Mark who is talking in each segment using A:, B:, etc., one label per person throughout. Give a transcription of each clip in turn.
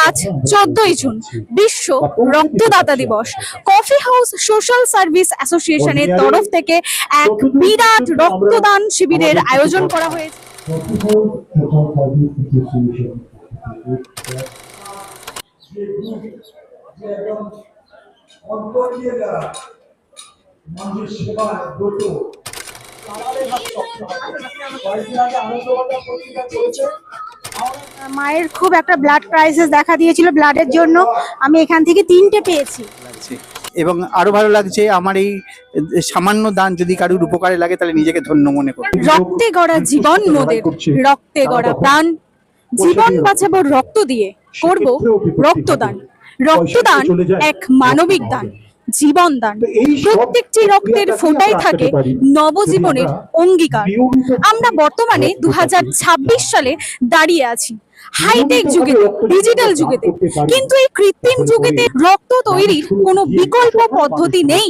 A: আজ 14ই জুন বিশ্ব রক্তদাতা দিবস। কফি হাউস সোশ্যাল সার্ভিস অ্যাসোসিয়েশনের তরফ থেকে এক বিরাট রক্তদান শিবিরের আয়োজন করা হয়েছে। মায়ের খুব একটা ব্লাড ক্রাইসিস দেখা দিয়েছিল, ব্লাডের জন্য আমি এখান থেকে 3টে পেয়েছি
B: এবং আরো ভালো লাগছে আমার এই সামান্য দান যদি কারোর উপকারে লাগে তাহলে নিজেকে ধন্য মনে করি।
A: রক্তে গড়া জীবন মোদের, রক্তে গড়া প্রাণ, জীবন বাঁচাবো রক্ত দিয়ে, করব রক্তদান। রক্তদান এক মানবিক দান, জীবন দান। প্রত্যেকটি রক্তের ফোঁটায় থাকে নবজীবনের অঙ্গীকার। আমরা বর্তমানে 2026 সালে দাঁড়িয়ে আছি, হাইটেক যুগেতে, ডিজিটাল যুগেতে, কিন্তু এই কৃত্রিম যুগেতে রক্ত তৈরির কোনো বিকল্প পদ্ধতি নেই।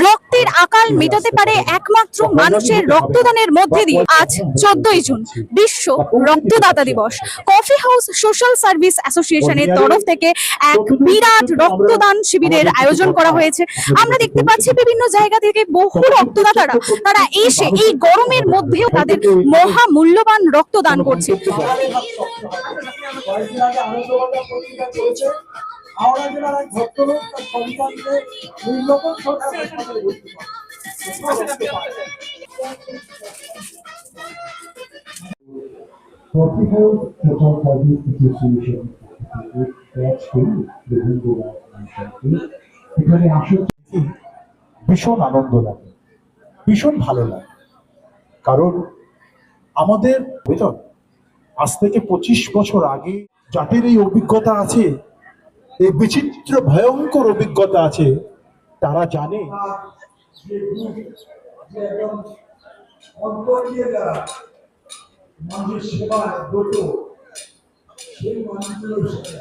A: রক্তের আকাল মেটাতে পারে একমাত্র মানুষের রক্তদানের মধ্যে দিয়ে। আজ 14ই জুন বিশ্ব রক্তদাতা দিবস। কফি হাউস সোশ্যাল সার্ভিস অ্যাসোসিয়েশনের তরফ থেকে এক বিরাট রক্তদান শিবিরের আয়োজন করা হয়েছে। আমরা দেখতে পাচ্ছি বিভিন্ন জায়গা থেকে বহু রক্তদাতারা তারা এসে এই গরমের মধ্যেও তাদের মহা মূল্যবান রক্তদান করছে।
C: কয়েকদিন আগে আনন্দবাজার পত্রিকা চলেছে হাওড়া জেলার এক ভদ্রলোক তার সন্তানকে মূল্যবান সরকার হাসপাতালে ভর্তি করে। Coffee house social service association এখানে আসলে ভীষণ আনন্দ লাগে, ভীষণ ভালো লাগে, কারণ আমাদের ভেতর আজ থেকে 25 বছর আগে যাদের এই অভিজ্ঞতা আছে, এই বিচিত্র ভয়ঙ্কর অভিজ্ঞতা আছে, তারা জানে মানুষের সেবায় ব্রত সেই মানুষগুলোর সাথে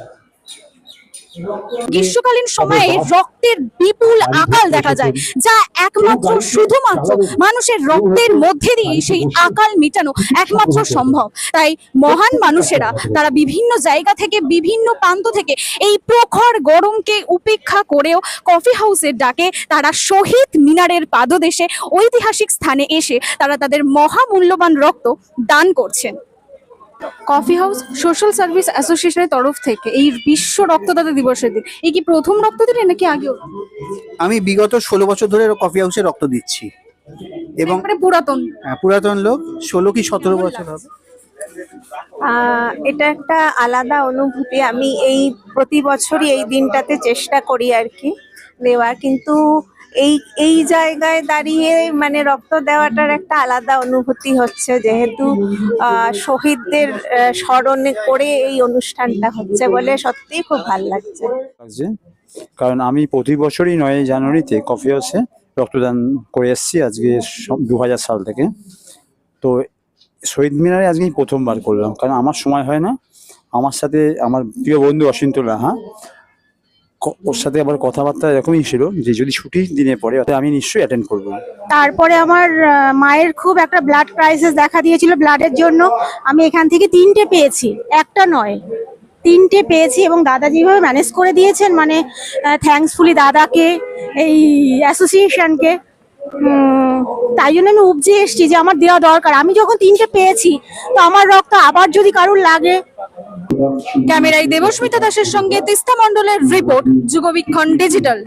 A: গ্রীষ্মকালীন সময়ে রক্তের বিপুল আকাল দেখা যায়, যা একমাত্র শুধুমাত্র মানুষের রক্তের মধ্যে দিয়ে সেই আকাল মেটানো একমাত্র সম্ভব। তাই মহান মানুষেরা তারা বিভিন্ন জায়গা থেকে, বিভিন্ন প্রান্ত থেকে এই প্রখর গরমকে উপেক্ষা করেও কফি হাউসের ডাকে তারা শহীদ মিনারের পাদদেশে ঐতিহাসিক স্থানে এসে তারা তাদের মহামূল্যবান রক্ত দান করছেন। কফি হাউস সোশ্যাল সার্ভিস অ্যাসোসিয়েশনের তরফ থেকে এই বিশ্ব রক্তদাতা দিবসের দিন এই কি প্রথম রক্ত দিলেন নাকি আগেও?
B: আমি বিগত 16 বছর ধরে কফি হাউসে রক্ত দিচ্ছি এবং পুরাতন লোক 16 কি 17 বছর হবে।
D: এটা একটা আলাদা অনুভূতি। আমি এই প্রতি বছরই এই দিনটাতে চেষ্টা করি আর কি দেওয়ার, কিন্তু এই জায়গায় দাঁড়িয়ে মানে রক্ত দেওয়াটার একটা আলাদা অনুভূতি হচ্ছে, যেহেতু শহীদদের স্মরণে করে এই অনুষ্ঠানটা হচ্ছে বলে সত্যিই খুব ভালো লাগছে।
E: কারণ আমি প্রতি বছরই 9 জানুয়ারিতে কফি হাউসে রক্তদান করে এসেছি, আজকে 2000 সাল থেকে। তো শহীদ মিনারে আজকে প্রথমবার করলাম, কারণ আমার সময় হয় না। আমার সাথে আমার প্রিয় বন্ধু অসিন্তলা, ওর সাথে আবার কথাবার্তা এরকমই ছিল যে যদি ছুটির দিনে পড়ে আমি নিশ্চয়ই অ্যাটেন্ড করবো।
A: তারপরে আমার মায়ের খুব একটা ব্লাড ক্রাইসিস দেখা দিয়েছিল, ব্লাডের জন্য আমি এখান থেকে 3টে পেয়েছি, একটা নয় 3টে পেয়েছি। এবং দাদা যেভাবে ম্যানেজ করে দিয়েছেন, মানে থ্যাঙ্কসফুলি দাদাকে, এই অ্যাসোসিয়েশনকে, তাই জন্য আমি উপজে এসছি যে আমার দেওয়া দরকার। আমি যখন 3টে পেয়েছি তো আমার রক্ত আবার যদি কারুর লাগে। ক্যামেরায় দেবস্মিতা দাসের সঙ্গে তিস্তা মণ্ডলের রিপোর্ট, যুগবীক্ষণ ডিজিটাল।